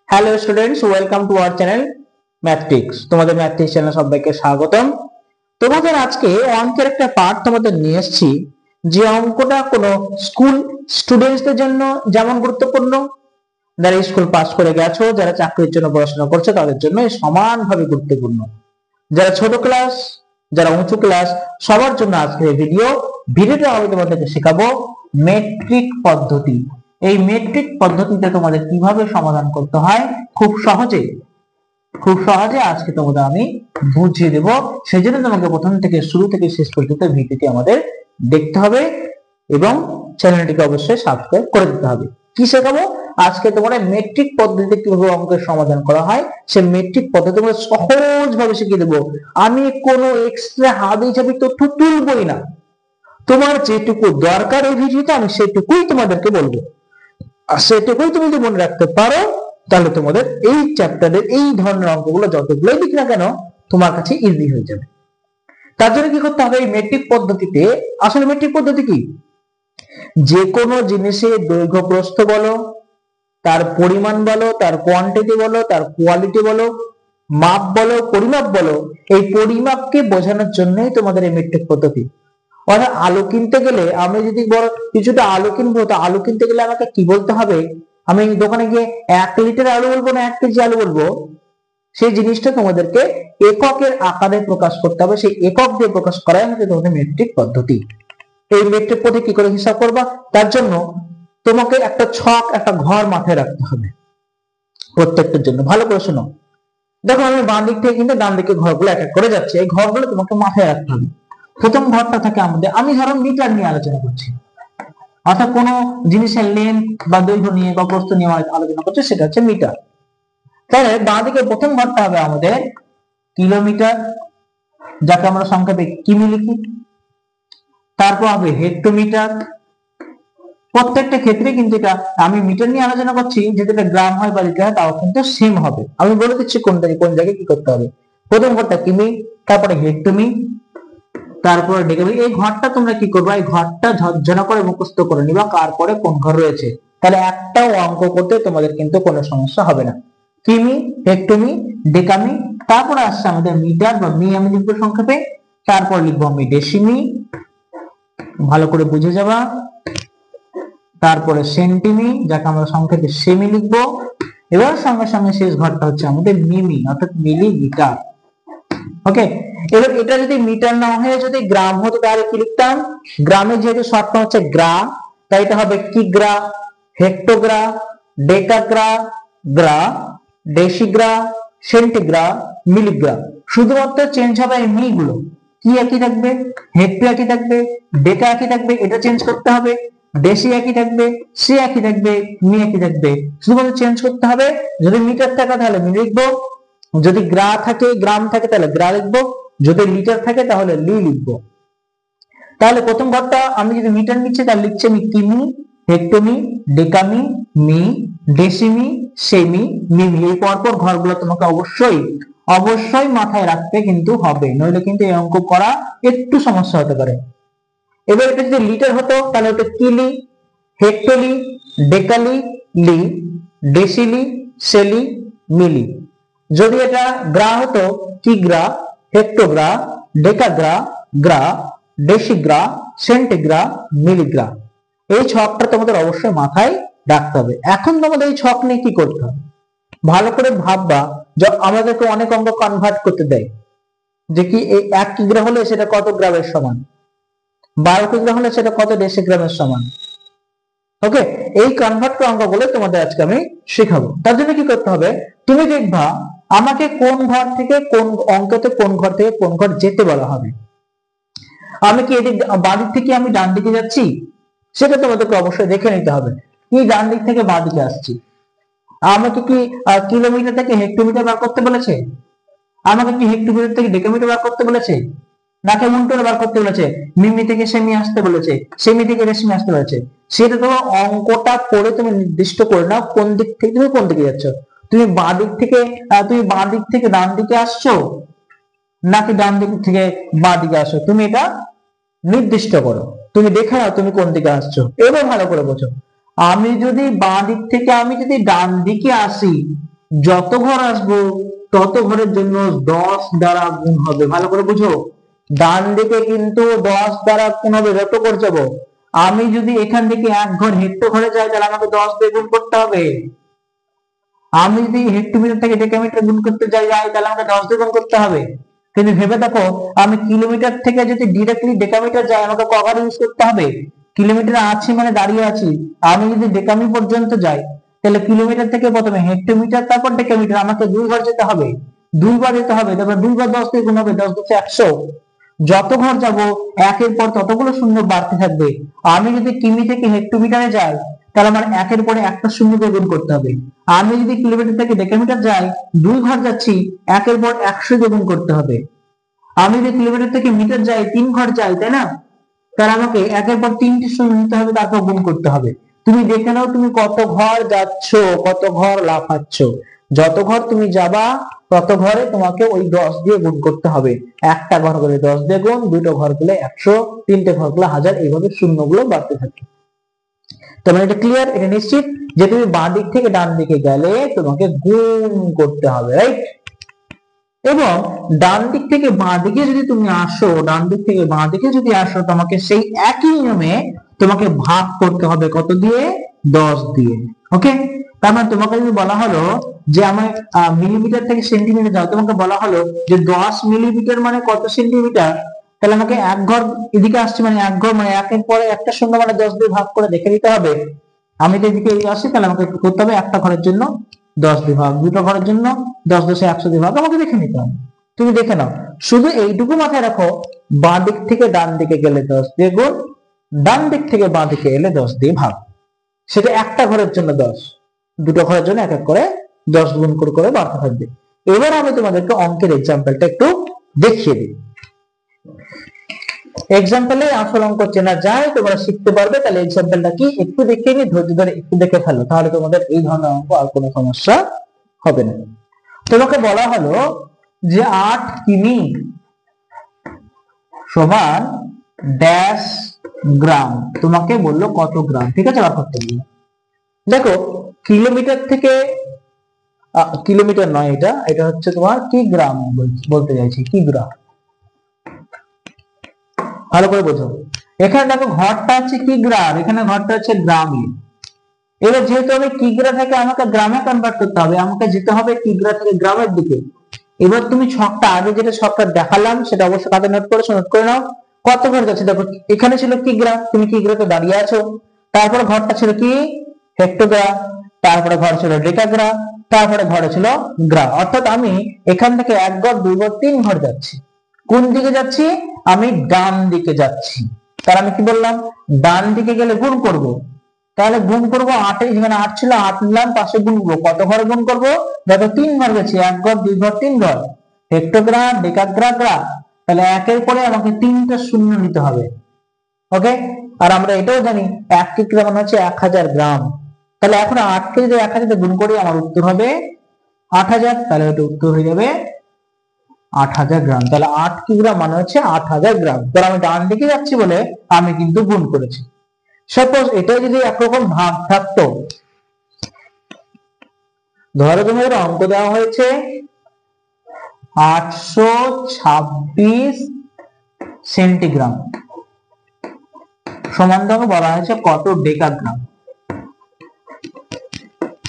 Hello students, welcome to our channel Mathtics. তোমাদের Mathtics চ্যানেলে সবাইকে স্বাগতম। তোমাদের আজকে অঙ্কের একটা পার্ট তোমাদের নিয়ে এসেছি, যে অঙ্কটা কোনো স্কুল স্টুডেন্টসদের জন্য যেমন গুরুত্বপূর্ণ, যারা স্কুল পাস করে গেছো, যারা চাকরির জন্য পড়াশোনা করছে তাদের জন্য সমানভাবে গুরুত্বপূর্ণ। যারা ছোট ক্লাস, যারা উঁচু ক্লাস, সবার জন্য আজকের এই ভিডিওটা আমি তোমাদেরকে শেখাবো মেট্রিক পদ্ধতি। এই মেট্রিক পদ্ধতিতে তোমাদের কিভাবে সমাধান করতে হয় খুব সহজে আজকে তোমাদের আমি বুঝিয়ে দেব। সেজন্য তোমাকে প্রথম থেকে শুরু থেকে শেষ পর্যন্ত ভিডিওটি আমাদের দেখতে হবে এবং চ্যানেলটিকে অবশ্যই সাবস্ক্রাইব করে দিতে হবে। কি শেখাবো আজকে? তোমাদের মেট্রিক পদ্ধতিতে কিভাবে অঙ্কের সমাধান করা হয় সেই মেট্রিক পদ্ধতি তোমরা সহজভাবে শিখিয়ে দেবো। আমি কোনো এক্সট্রা হাবিজাবি তথ্য তুলবই না, তোমার যেটুকু দরকার এই ভিডিওতে আমি সেটুকুই তোমাদেরকে বলবো, আর সেটুকুই তুমি যদি মনে রাখতে পারো তাহলে তোমাদের এই চ্যাপ্টারের এই ধরনের অঙ্কগুলো যতগুলোই দিক না কেন তোমার কাছে ইজি হয়ে যাবে। তার জন্য কি করতে হবে? এই মেট্রিক পদ্ধতিতে, আসলে মেট্রিক পদ্ধতি কি, যে কোনো জিনিসের দৈর্ঘ্য প্রস্থ বলো, তার পরিমাণ বলো, তার কোয়ান্টিটি বলো, তার কোয়ালিটি বলো, মাপ বলো, পরিমাপ বলো, এই পরিমাপকে বোঝানোর জন্যই তোমাদের এই মেট্রিক পদ্ধতি। অর্থাৎ আলু কিনতে গেলে আমি যদি বড় কিছুটা আলু কিনবো, তো আলু কিনতে গেলে আমাকে কি বলতে হবে? আমি দোকানে গিয়ে 1 লিটার আলু বলবো না 1 কেজি আলু বলবো? সেই জিনিসটা তোমাদেরকে এককের আকারে প্রকাশ করতে হবে, সেই একক দিয়ে প্রকাশ করাই হচ্ছে তোমাদের মেট্রিক পদ্ধতি। এই মেট্রিক পদ্ধতি কি করে হিসাব করবা? তার জন্য তোমাকে একটা ছক, একটা ঘর মাথায় রাখতে হবে প্রত্যেকটার জন্য। ভালো করে শোনো, দেখো আমি বাম দিক থেকে কিন্তু ডান দিকে ঘরগুলো এক এক করে যাচ্ছে, এই ঘরগুলো তোমাকে মাথায় রাখতে হবে। প্রথম ঘরটা থাকে আমাদের, আমি ধরো মিটার নিয়ে আলোচনা করছি, অর্থাৎ কোন জিনিসের লেন্থ বা দৈর্ঘ্য নিয়ে বা প্রস্থ নিয়ে আলোচনা করছে, সেটা হচ্ছে মিটার। তাহলে বাঁ দিকে প্রথম ঘরটা হবে আমাদের কিলোমিটার, যাকে আমরা সংক্ষেপে কিমি লিখি। তারপর হবে হেক্টোমিটার। প্রত্যেকটা ক্ষেত্রে কিন্তু এটা আমি মিটার নিয়ে আলোচনা করছি, যদি এটা গ্রাম হয় বা লিটার হয় তাও কিন্তু সেম হবে। আমি বলে দিচ্ছি কোন জায়গায় কি করতে হবে। প্রথম ঘরটা কিমি, তারপরে হেক্টোমি, তারপরে ডেকামি। এই ঘরটা তোমরা কি করবে? এই ঘরটা ঝরঝরা করে মুখস্থ করে নিবা কার পরে কোন ঘর রয়েছে, তাহলে একটাও অঙ্ক করতে তোমাদের কিন্তু কোনো সমস্যা হবে না। কিমি, হেক্টোমি, ডেকামি, তারপরে আসছে আমাদের মিটার বা মি, আমি লিখবো সংক্ষেপে। তারপর লিখবো আমি ডেসিমি, ভালো করে বুঝে যাবা। তারপরে সেন্টিমি, যাকে আমরা সংক্ষেপে সেমি লিখবো। এবার সঙ্গে সঙ্গে শেষ ঘরটা হচ্ছে আমাদের মিমি, অর্থাৎ মিলিমিটার। ওকে, এবার এটা যদি মিটার না হয়ে যদি গ্রাম হতো তাহলে কি লিখতাম? গ্রামে যেহেতু শর্ট ফর্ম হচ্ছে গ্রা, তাই এটা হবে কিগ্রা, হেক্টোগ্রা, ডেকাগ্রা, গ্রা, ডেসিগ্রা, সেন্টিগ্রা, মিলিগ্রা। শুধুমাত্র চেঞ্জ হবে এই মি গুলো, কি একই থাকবে, হেক্টো একই থাকবে, ডেকা একই থাকবে, এটা চেঞ্জ করতে হবে। ডেসি একই থাকবে, সি একই থাকবে, মি একই থাকবে, শুধুমাত্র চেঞ্জ করতে হবে। যদি মিটার থাকে তাহলে মি লিখবো, যদি গ্রাম থাকে তাহলে গ্রা লিখবো, যদি লিটার থাকে তাহলে লি লিখবো। তাহলে প্রথম ঘরটা আমি যদি মিটার নিচ্ছি তাহলে লিখছি আমি কিমি, হেক্টোমি, ডেকামি, মি, ডেসিমি, সেমি, মিমি। এই পরপর ঘরগুলো তোমাকে অবশ্যই মাথায় রাখতে কিন্তু হবে, নইলে কিন্তু এই অঙ্ক করা একটু সমস্যা হতে পারে। এবার এটা যদি লিটার হতো তাহলে ওটা কিলি, হেক্টোলি, ডেকালি, লি, ডেসিলি, সেলি, মিলি। যদি এটা গ্রা হতো কিগ্রা, হেক্টোগ্রা, ডেকাগ্রা, গ্রা, ডেসিগ্রা, সেন্টিগ্রা, মিলিগ্রা। এই ছকটা তোমাদের অবশ্যই মাথায় রাখতে হবে। এখন তোমাদের এই ছক নিয়ে কি করতে হবে ভালো করে ভাববা। আমাদেরকে অনেক অঙ্ক কনভার্ট করতে দেয়, যে কি এই 1 কিগ্রা হলে সেটা কত গ্রামের সমান, 12 কিগ্রা হলে সেটা কত ডেসিগ্রামের সমান। ওকে, এই কনভার্ট করা অঙ্কগুলো তোমাদের আজকে আমি শেখাবো। তার জন্য কি করতে হবে, তুমি দেখবা আমাকে কোন ঘর থেকে কোন অঙ্কতে কোন ঘর থেকে কোন ঘর যেতে বলা হবে। আমি কি এদিক বাঁ দিক থেকে আমি ডান দিকে যাচ্ছি, সেটা তোমাদেরকে অবশ্যই দেখে নিতে হবে। কি ডান দিক থেকে বাঁ দিকে আসছি, আমাকে কি কিলোমিটার থেকে হেক্টোমিটার বার করতে বলেছে? আমাকে কি হেক্টোমিটার থেকে ডেকামিটার বার করতে বলেছে? নাকি উল্টো বার করতে বলেছে? মিমি থেকে সেমি আসতে বলেছে, সেমি থেকে ডেসিমি আসতে বলেছে? সেটা তোমার অঙ্কটা পড়ে তুমি নির্দিষ্ট করে নাও কোন দিক থেকে তুমি কোন দিকে যাচ্ছ। তুমি বাঁ দিক থেকে ডান দিকে আসছো নাকি ডান দিক থেকে বাঁ দিকে আসছো, তুমি এটা নির্দিষ্ট করো। তুমি দেখে নাও তুমি কোন দিকে আসছো। এবার ভালো করে বোঝো, আমি যদি বাঁ দিক থেকে আমি যদি ডান দিকে আসি যত ঘর আসবো তত ঘরের জন্য 10 দ্বারা গুণ হবে। ভালো করে বুঝো, ডান দিকে কিন্তু 10 দ্বারা গুণ হবে যত ঘর যাব। আমি যদি এখান থেকে এক ঘর হেক্টর যাই তাহলে আমাকে 10 দিয়ে গুণ করতে হবে। আমি যদি হেক্টোমিটার থেকে ডেকামিটার গুণ করতে যাই তাহলে আমাকে 10 দিয়ে গুণ করতে হবে। কিন্তু ভেবে দেখো, আমি কিলোমিটার থেকে যদি ডিরেক্টলি ডেকামিটার যাই আমাকে ক ঘর ইউজ করতে হবে? কিলোমিটার আছি মানে দাঁড়িয়ে আছি, আমি যদি ডেকামি পর্যন্ত যাই তাহলে কিলোমিটার থেকে প্রথমে হেক্টোমিটার তারপর ডেকামিটার, আমাকে 2 ঘর যেতে হবে, 2 বার যেতে হবে, তারপর 2 বার 10 দিয়ে গুণ হবে, 10 10 100। যত ঘর যাব একের পর ততগুলো শূন্য বাড়তে থাকবে। আমি যদি কিমি থেকে হেক্টোমিটারে যাই তাহলে আমার একের পরে একটা শূন্য দিয়ে গুণ করতে হবে। আমি যদি কিলোমিটার থেকে ডেকামিটার যাই 2 ঘর যাচ্ছি, একের পর 100 দিয়ে গুণ করতে হবে। আমি যদি কিলোমিটার থেকে মিটার যাই 3 ঘর যাই, তাই না? তাহলে আমাকে একের পর 3টি শূন্য নিতে হবে, তারপর গুণ করতে হবে। তুমি দেখে নাও তুমি কত ঘর যাচ্ছ, কত ঘর লাফাচ্ছ। যত ঘর তুমি যাবা তত ঘরে তোমাকে ওই 10 দিয়ে গুণ করতে হবে। একটা ঘর গেলে 10 দিয়ে গুণ, দুটো ঘর গেলে 100, তিনটে ঘর গেলে 1000, এইভাবে শূন্যগুলো বাড়তে থাকে। তোমার এটা ক্লিয়ার? এটা নিশ্চিত যে তুমি বাঁ দিক থেকে ডান দিকে গেলে তোমাকে গুণ করতে হবে, রাইট? এবং ডান দিক থেকে বাঁ দিকে যদি তুমি আসো, ডান দিক থেকে বাঁ দিকে যদি আসো, তোমাকে সেই একই নিয়মে তোমাকে ভাগ করতে হবে কত দিয়ে? 10 দিয়ে। ওকে, তার মানে তোমাকে যদি বলা হলো যে আমার মিলিমিটার থেকে সেন্টিমিটার যাও, তোমাকে বলা হলো যে 10 মিলিমিটার মানে কত সেন্টিমিটার, তাহলে আমাকে এক ঘর এদিকে আসছে মানে এক ঘর, মানে একের পরে একটা শূন্য মানে 10 দিয়ে ভাগ করে দেখে নিতে হবে। আমি তো এদিকে আসি, তাহলে আমাকে কি করতে হবে? একটা ঘরের জন্য 10 দিয়ে ভাগ, দুটো ঘরের জন্য 10 10 100 দিয়ে ভাগ, আমাকে দেখে নিতে হবে। তুমি দেখে নাও, শুধু এইটুকু মাথায় রাখো, বাঁ দিক থেকে ডান দিকে গেলে 10 দিয়ে গুণ, ডান দিক থেকে বাঁ দিকে এলে 10 দিয়ে ভাগ। সেটা একটা ঘরের জন্য 10, দুটো ঘরের জন্য এক এক করে 10 গুণ করে করে বাড়তে থাকবে। এবার আমি তোমাদেরকে অঙ্কের এক্সাম্পলটা একটু দেখিয়ে দিই। এক্সাম্পলে আসল অঙ্ক চেনা যায়, তোমরা শিখতে পারবে। তাহলে এক্সাম্পলটা কি একটু দেখিয়ে নিই, ধৈর্য ধরে একটু দেখে ফেলো, তাহলে তোমাদের এই ধরনের অঙ্ক আর কোনো সমস্যা হবে না। তোমাকে বলা হলো যে 8 কিমি সমান ড্যাশ গ্রাম, তোমাকে বললো কত গ্রাম, ঠিক আছে? ব্যাপারটা বললো, দেখো কিলোমিটার থেকে কিলোমিটার নয়, এটা এটা হচ্ছে তোমার কি গ্রাম বলতে চাইছি, কি গ্রাম, ভালো করে বোঝো। এখানে দেখো ঘরটা হচ্ছে কি গ্রাম, এখানে ঘরটা হচ্ছে গ্রামে। এবার যেহেতু আমি কিগ্রা থেকে আমাকে গ্রামে কনভার্ট করতে হবে, আমাকে যেতে হবে কিগ্রা থেকে গ্রামের দিকে। এবার তুমি ছকটা আগে যেটা ছকটা দেখালাম সেটা অবশ্যই খাতায় নোট করে নাও। কত ঘর যাচ্ছে দেখো, এখানে ছিল কিগ্রা, তুমি কিগ্রাতে দাঁড়িয়ে আছো, তারপরে ঘরটা ছিল কি? হেক্টোগ্রা, তারপরে ঘর ছিল ডেকাগ্রা, তারপরে ঘরে ছিল গ্রা। অর্থাৎ আমি এখান থেকে 1 ঘর 2 ঘর 3 ঘর যাচ্ছি। কোন দিকে যাচ্ছি? আমি ডান দিকে যাচ্ছি। তাহলে আমি কি বললাম? ডান দিকে গেলে গুণ করব, তাহলে গুণ করবো 8 এ, যেখানে 8 ছিল 8 নিলাম, পাশে গুণ করবো, কত ঘরে গুণ করবো? দেখো 3 ঘর গেছি, 1 ঘর 2 ঘর 3 ঘর, হেক্টোগ্রা ডেকাগ্রা গ্রা। তাহলে একের পরে আমাকে 3টা শূন্য নিতে হবে। ওকে, আর আমরা এটাও জানি 1 কিগ্রা মানে হচ্ছে 1000 গ্রাম। তাহলে এখন 8 কে যদি 1000 দিয়ে গুণ করি আমার উত্তর হবে 8000, তাহলে এটা উত্তর হয়ে যাবে 8000 গ্রাম। তাহলে 8 কিগ্রা মানে হচ্ছে 8000 গ্রাম। তাহলে আমি ডান দিকে যাচ্ছি বলে আমি কিন্তু গুণ করেছি। সাপোজ এটা যদি একরকম ভাগ থাকতো, ধরো তোমাদের অঙ্ক দেওয়া হয়েছে 826 সেন্টিগ্রাম সমান, দেখো বলা হয়েছে কত ডেকাগ্রাম।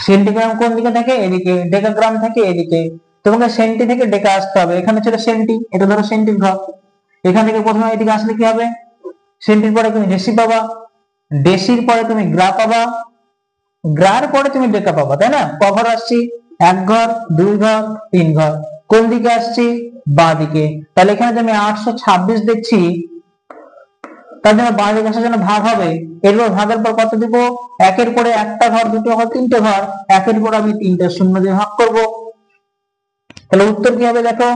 সেন্টিগ্রাম কোন দিকে থাকে? এদিকে। ডেকাগ্রাম থাকে এদিকে। তোমাকে সেন্টি থেকে ডেকা আসতে হবে, এখানে ছিল সেন্টি, এটা ধরো সেন্টির ঘর। এখান থেকে প্রথমে এদিকে আসলে কি হবে? সেন্টির পরে তুমি ডেসি পাবা, ডেসির পরে তুমি গ্রা পাবা, গ্রার পরে তুমি ডেকা পাবা, তাই না? ক ঘর আসছি? 1 ঘর 2 ঘর 3 ঘর। কোন দিকে আসছি? বাঁ দিকে। তাহলে এখানে যে আমি 826 দেখছি, তার জন্য বাঁ দিকে আসার জন্য ভাগ হবে, এরপর ভাগের পর কত দিব? একের পরে একটা ঘর, দুটো ঘর, তিনটে ঘর, একের পর আমি 3টা শূন্য দিয়ে ভাগ করব। তাহলে উত্তর কি হবে? দেখো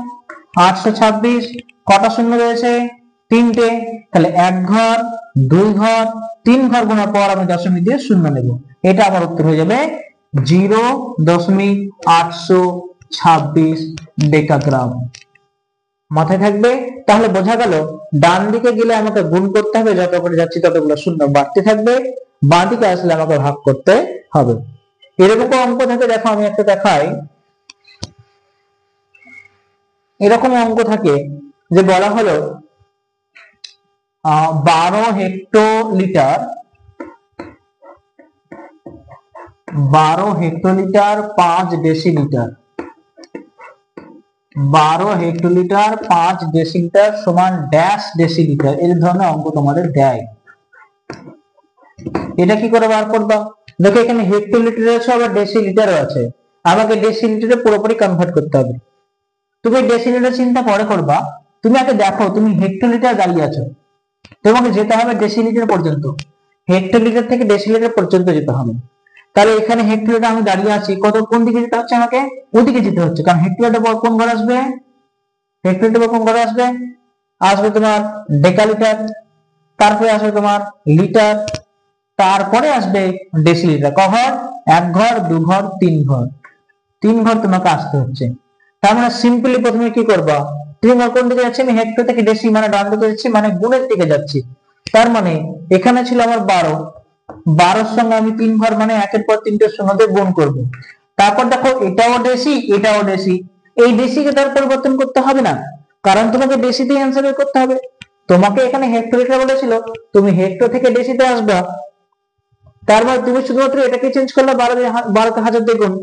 826 কটা শূন্য রয়েছে? 3টে। তাহলে 1 ঘর 2 ঘর 3 ঘর গুণার পর আমি দশমিক দিয়ে শূন্য নেব। এটা আমার উত্তর হয়ে যাবে 0.826 ডেকাগ্রাম। মাথায় থাকবে? তাহলে বোঝা গেল ডান দিকে গেলে আমাকে গুণ করতে হবে, যত করে যাচ্ছি ততগুলো শূন্য বাড়তে থাকবে, বাঁ দিকে আসলে আমাকে ভাগ করতে হবে। এরকম অঙ্ক থেকে দেখো, আমি একটা দেখাই। এরকম অঙ্ক থাকে যে বলা হলো 12 হেক্টোলিটার 5 ডেসিলিটার 12 হেক্টোলিটার 5 ডেসিলিটার সমান ড্যাশ ডেসিলিটার, এই ধরনের অঙ্ক তোমাদের দেয়। এটা কি করে বার করবা? দেখো এখানে হেক্টোলিটার আছে আবার ডেসিলিটারও আছে, আমাকে ডেসিলিটারে পুরোপুরি কনভার্ট করতে হবে। তুমি ডেসিলিটার চিন্তা পরে করবা, তুমি আগে দেখো তুমি হেক্টোলিটার দাঁড়িয়ে আছো, তোমাকে যেতে হবে ডেসিলিটার পর্যন্ত, হেক্টোলিটার থেকে ডেসিলিটার পর্যন্ত যেতে হবে। তাহলে এখানে হেক্টোলিটার আমি দাঁড়িয়ে আছি, কোন দিকে যেতে হচ্ছে? আমাকে ওদিকে যেতে হচ্ছে, কারণ হেক্টোলিটার পর কোন ঘর আসবে? হেক্টোলিটার পর কোন ঘর আসবে? আসবে তোমার ডেকালিটার, তারপরে আসবে তোমার লিটার, তারপরে আসবে ডেসিলিটার। কঘর? 1 ঘর, 2 ঘর, 3 ঘর, 3 ঘর তোমাকে আসতে হচ্ছে। তার মানে সিম্পলি প্রথমে কি করবা, 3 ঘর কোন দিকে যাচ্ছে? আমি হেক্টর থেকে ডেসি মানে ডান দিকে যাচ্ছি, মানে গুণের দিকে যাচ্ছি। তার মানে এখানে ছিল আমার 12, 12 সঙ্গে আমি 3 ঘর মানে একের পর তিনটের সঙ্গে গুণ করব। তারপর দেখো এটাও ডেসি এটাও ডেসি, এই ডেসিকে তার পরিবর্তন করতে হবে না, কারণ তোমাকে ডেসিতে অ্যান্সার বের করতে হবে। তোমাকে এখানে হেক্টোলিটার বলেছিল, তুমি হেক্টর থেকে ডেসিতে আসবা, তার মানে তুমি শুধুমাত্র এটাকে চেঞ্জ করলে 12 কে 1000 দিয়ে গুণ,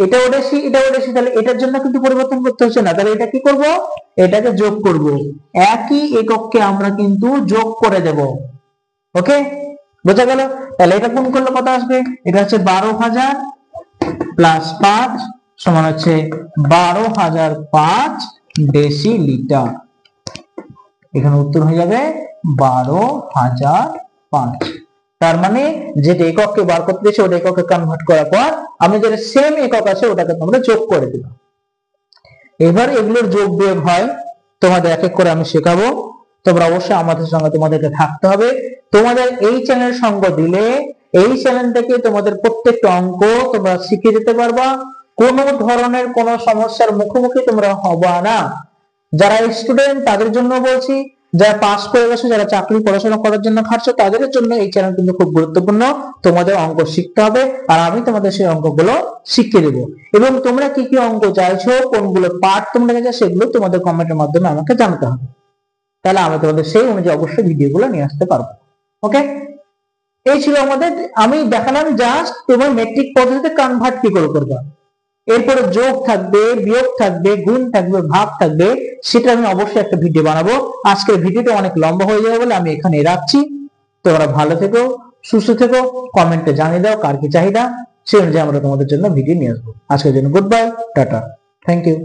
এটাও ডেসি এটাও ডেসি, তাহলে এটার জন্য কিন্তু পরিবর্তন করতে হচ্ছে না। তাহলে এটা কি করব? এটাকে যোগ করব, একই একককে আমরা কিন্তু যোগ করে দেব। ওকে, বোঝা গেল? তাহলে এটা গুণ করলে কত আসবে? এটা হচ্ছে 12,000 প্লাস 5 সমান হচ্ছে 12,005 ডেসিলিটার। এখানে উত্তর হয়ে যাবে 12,005। তার মানে যেটা একককে বার করতে দিয়েছে ওটা এককে কনভার্ট করার পর আমি যেটা সেম একক আছে ওটাকে তোমরা যোগ করে দিলাম। এবার এগুলোর যোগ বিয়োগ হয় তোমাদের এক এক করে আমি শেখাবো, তোমরা অবশ্যই আমাদের সঙ্গে তোমাদেরকে থাকতে হবে। তোমাদের এই চ্যানেল সঙ্গ দিলে এই চ্যানেল থেকে তোমাদের প্রত্যেকটা অঙ্ক তোমরা শিখে যেতে পারবা, কোনো ধরনের কোনো সমস্যার মুখোমুখি তোমরা হবা না। যারা স্টুডেন্ট তাদের জন্য বলছি, যারা পাস করে গেছো, যারা চাকরি পড়াশোনা করার জন্য খাটছো তাদের জন্য এই চ্যানেল কিন্তু খুব গুরুত্বপূর্ণ। তোমাদের অঙ্ক শিখতে হবে আর আমি তোমাদের সেই অঙ্কগুলো শিখিয়ে দেবো, এবং তোমরা কি কি অঙ্ক চাইছো, কোনগুলো পার্ট তোমরা চাইছো সেগুলো তোমাদের কমেন্টের মাধ্যমে আমাকে জানাতে হবে, তাহলে আমি তোমাদের সেই অনুযায়ী অবশ্যই ভিডিওগুলো নিয়ে আসতে পারবো। ওকে, এই ছিল আমাদের, আমি দেখালাম জাস্ট তোমার মেট্রিক পদ্ধতিতে কনভার্ট কি করে করবা। এরপরে যোগ থাকবে, বিয়োগ থাকবে, গুণ থাকবে, ভাগ থাকবে, সেটা আমি অবশ্যই একটা ভিডিও বানাবো। আজকের ভিডিওটা অনেক লম্বা হয়ে যাবে বলে আমি এখানে রাখছি। তোমরা ভালো থেকো, সুস্থ থেকো, কমেন্টে জানিয়ে দাও কার কি চাহিদা, সেই অনুযায়ী আমরা তোমাদের জন্য ভিডিও নিয়ে আসবো। আজকের জন্য good bye, tata, thank you.